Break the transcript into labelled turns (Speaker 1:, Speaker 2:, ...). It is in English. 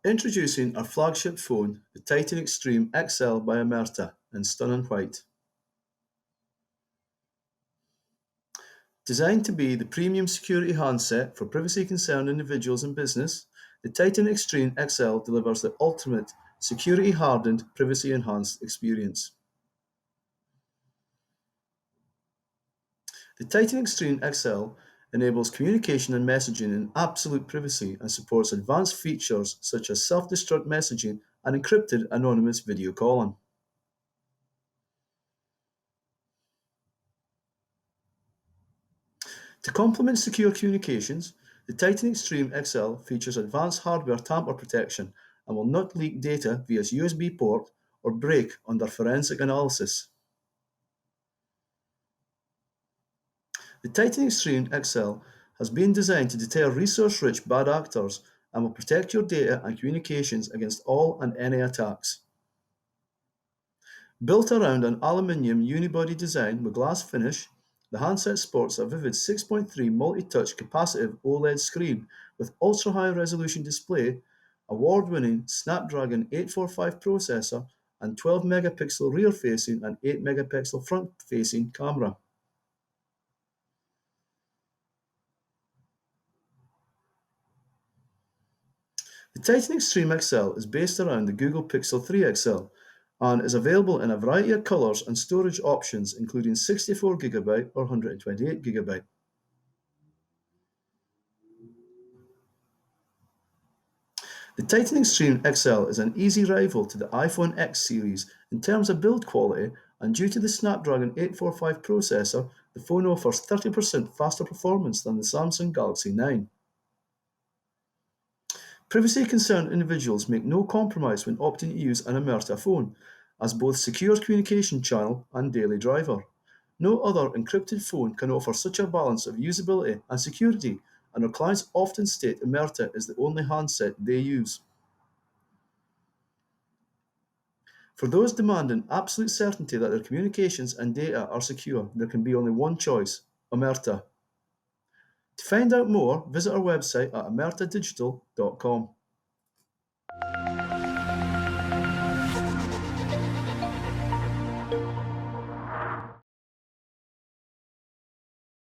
Speaker 1: Introducing our flagship phone, the Titan Extreme XL by Omerta in stunning white. Designed to be the premium security handset for privacy-concerned individuals and business, the Titan Extreme XL delivers the ultimate security-hardened, privacy-enhanced experience. The Titan Extreme XL enables communication and messaging in absolute privacy and supports advanced features such as self-destruct messaging and encrypted anonymous video calling. To complement secure communications, the Titan Extreme XL features advanced hardware tamper protection and will not leak data via its USB port or break under forensic analysis. The Titan Extreme XL has been designed to deter resource-rich bad actors and will protect your data and communications against all and any attacks. Built around an aluminium unibody design with glass finish, the handset sports a vivid 6.3 multi-touch capacitive OLED screen with ultra-high resolution display, award-winning Snapdragon 845 processor, and 12-megapixel rear-facing and 8-megapixel front-facing camera. The Titan Extreme XL is based around the Google Pixel 3 XL and is available in a variety of colors and storage options including 64GB or 128GB. The Titan Extreme XL is an easy rival to the iPhone X series in terms of build quality, and due to the Snapdragon 845 processor, the phone offers 30% faster performance than the Samsung Galaxy 9. Privacy-concerned individuals make no compromise when opting to use an Omerta phone as both secure communication channel and daily driver. No other encrypted phone can offer such a balance of usability and security, and our clients often state Omerta is the only handset they use. For those demanding absolute certainty that their communications and data are secure, there can be only one choice: Omerta. To find out more, visit our website at omertadigital.com.